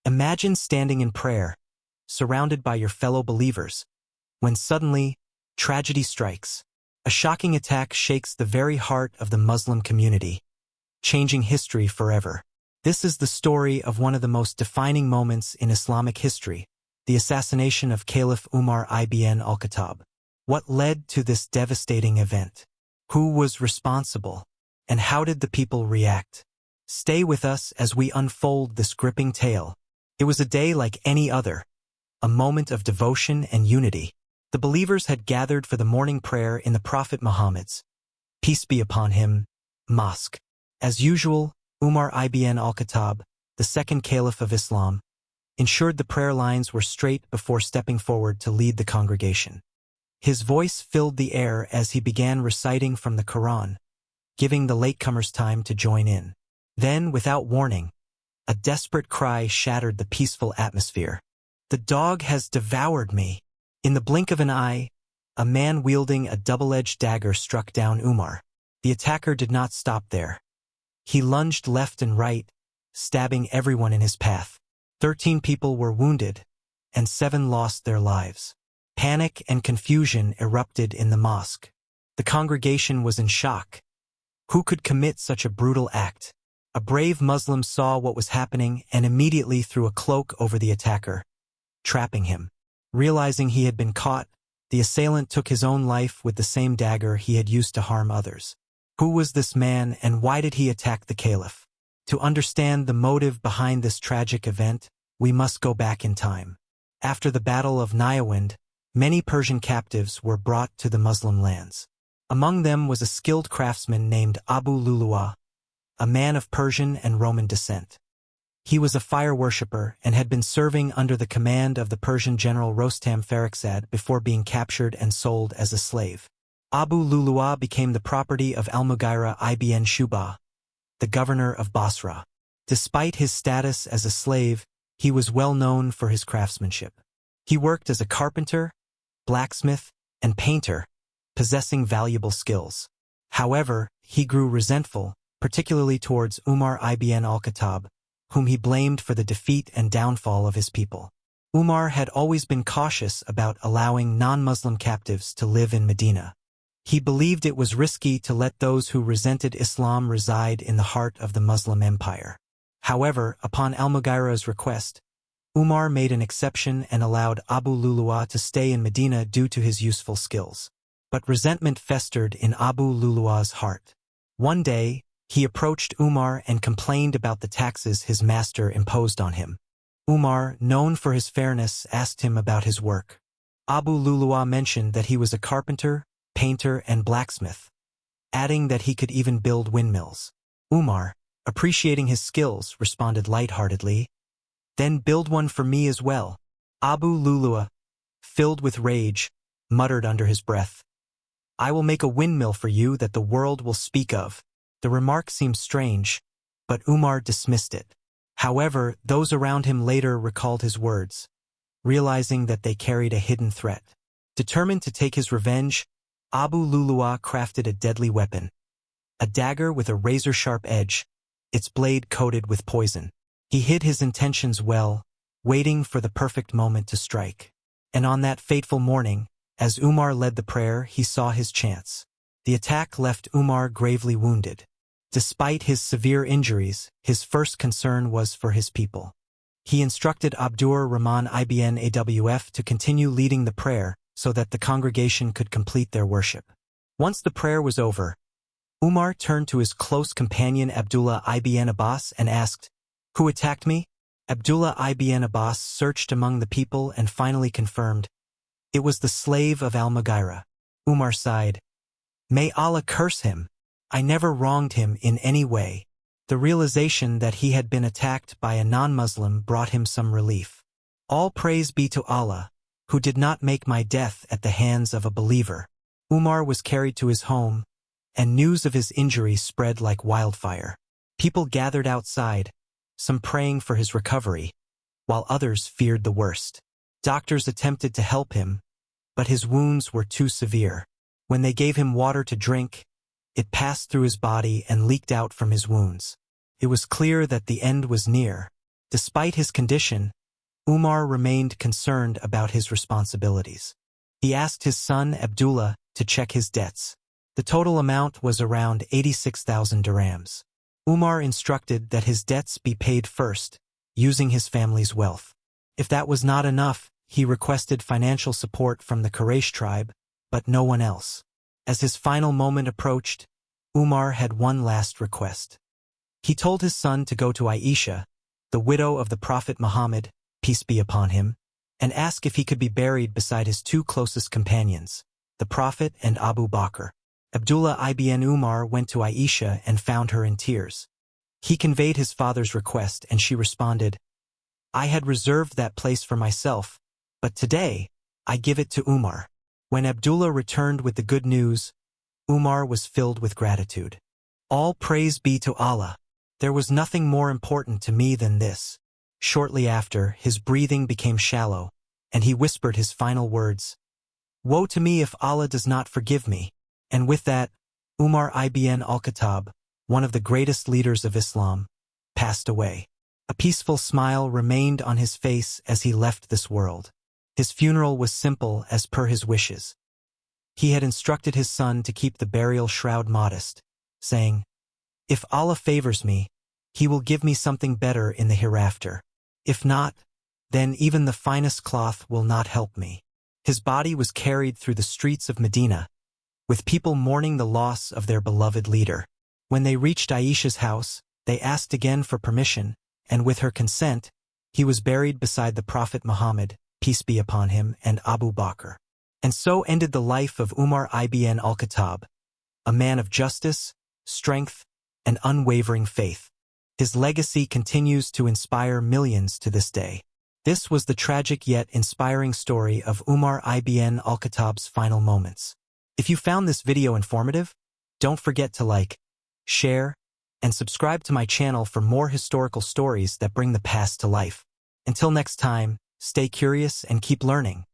Imagine standing in prayer, surrounded by your fellow believers, when suddenly, tragedy strikes. A shocking attack shakes the very heart of the Muslim community, changing history forever. This is the story of one of the most defining moments in Islamic history, the assassination of Caliph Umar ibn al-Khattab. What led to this devastating event? Who was responsible? And how did the people react? Stay with us as we unfold this gripping tale. It was a day like any other, a moment of devotion and unity. The believers had gathered for the morning prayer in the Prophet Muhammad's, peace be upon him, mosque. As usual, Umar ibn al-Khattab, the second caliph of Islam, ensured the prayer lines were straight before stepping forward to lead the congregation. His voice filled the air as he began reciting from the Quran, giving the latecomers time to join in. Then, without warning, a desperate cry shattered the peaceful atmosphere. "The dog has devoured me." In the blink of an eye, a man wielding a double-edged dagger struck down Umar. The attacker did not stop there. He lunged left and right, stabbing everyone in his path. 13 people were wounded, and 7 lost their lives. Panic and confusion erupted in the mosque. The congregation was in shock. Who could commit such a brutal act? A brave Muslim saw what was happening and immediately threw a cloak over the attacker, trapping him. Realizing he had been caught, the assailant took his own life with the same dagger he had used to harm others. Who was this man and why did he attack the caliph? To understand the motive behind this tragic event, we must go back in time. After the Battle of Nahawand, many Persian captives were brought to the Muslim lands. Among them was a skilled craftsman named Abu Lulu'a, a man of Persian and Roman descent. He was a fire worshipper and had been serving under the command of the Persian general Rostam Farrokhzad before being captured and sold as a slave. Abu Lulu'a became the property of Al-Mughira ibn Shu'bah, the governor of Basra. Despite his status as a slave, he was well known for his craftsmanship. He worked as a carpenter, blacksmith, and painter, possessing valuable skills. However, he grew resentful, particularly towards Umar ibn al-Khattab, whom he blamed for the defeat and downfall of his people. Umar had always been cautious about allowing non-Muslim captives to live in Medina. He believed it was risky to let those who resented Islam reside in the heart of the Muslim empire. However, upon Al-Mughira's request, Umar made an exception and allowed Abu Lulu'a to stay in Medina due to his useful skills. But resentment festered in Abu Lulu'a's heart. One day, he approached Umar and complained about the taxes his master imposed on him. Umar, known for his fairness, asked him about his work. Abu Lulu'a mentioned that he was a carpenter, painter, and blacksmith, adding that he could even build windmills. Umar, appreciating his skills, responded lightheartedly, "Then build one for me as well." Abu Lulu'a, filled with rage, muttered under his breath, "I will make a windmill for you that the world will speak of." The remark seemed strange, but Umar dismissed it. However, those around him later recalled his words, realizing that they carried a hidden threat. Determined to take his revenge, Abu Lulu'a crafted a deadly weapon, a dagger with a razor-sharp edge, its blade coated with poison. He hid his intentions well, waiting for the perfect moment to strike. And on that fateful morning, as Umar led the prayer, he saw his chance. The attack left Umar gravely wounded. Despite his severe injuries, his first concern was for his people. He instructed Abdur Rahman ibn Awf to continue leading the prayer so that the congregation could complete their worship. Once the prayer was over, Umar turned to his close companion Abdullah ibn Abbas and asked, "Who attacked me?" Abdullah ibn Abbas searched among the people and finally confirmed, "It was the slave of Al-Mughira." Umar sighed, "May Allah curse him. I never wronged him in any way." The realization that he had been attacked by a non-Muslim brought him some relief. "All praise be to Allah, who did not make my death at the hands of a believer." Umar was carried to his home, and news of his injury spread like wildfire. People gathered outside, some praying for his recovery, while others feared the worst. Doctors attempted to help him, but his wounds were too severe. When they gave him water to drink, it passed through his body and leaked out from his wounds. It was clear that the end was near. Despite his condition, Umar remained concerned about his responsibilities. He asked his son Abdullah to check his debts. The total amount was around 86,000 dirhams. Umar instructed that his debts be paid first, using his family's wealth. If that was not enough, he requested financial support from the Quraysh tribe, but no one else. As his final moment approached, Umar had one last request. He told his son to go to Aisha, the widow of the Prophet Muhammad, peace be upon him, and ask if he could be buried beside his two closest companions, the Prophet and Abu Bakr. Abdullah ibn Umar went to Aisha and found her in tears. He conveyed his father's request and she responded, "I had reserved that place for myself, but today I give it to Umar." When Abdullah returned with the good news, Umar was filled with gratitude. "All praise be to Allah. There was nothing more important to me than this." Shortly after, his breathing became shallow, and he whispered his final words, "Woe to me if Allah does not forgive me." And with that, Umar ibn al-Khattab, one of the greatest leaders of Islam, passed away. A peaceful smile remained on his face as he left this world. His funeral was simple as per his wishes. He had instructed his son to keep the burial shroud modest, saying, "If Allah favors me, He will give me something better in the hereafter. If not, then even the finest cloth will not help me." His body was carried through the streets of Medina, with people mourning the loss of their beloved leader. When they reached Aisha's house, they asked again for permission, and with her consent, he was buried beside the Prophet Muhammad, peace be upon him, and Abu Bakr. And so ended the life of Umar ibn al-Khattab, a man of justice, strength, and unwavering faith. His legacy continues to inspire millions to this day. This was the tragic yet inspiring story of Umar ibn al-Khattab's final moments. If you found this video informative, don't forget to like, share, and subscribe to my channel for more historical stories that bring the past to life. Until next time, stay curious and keep learning.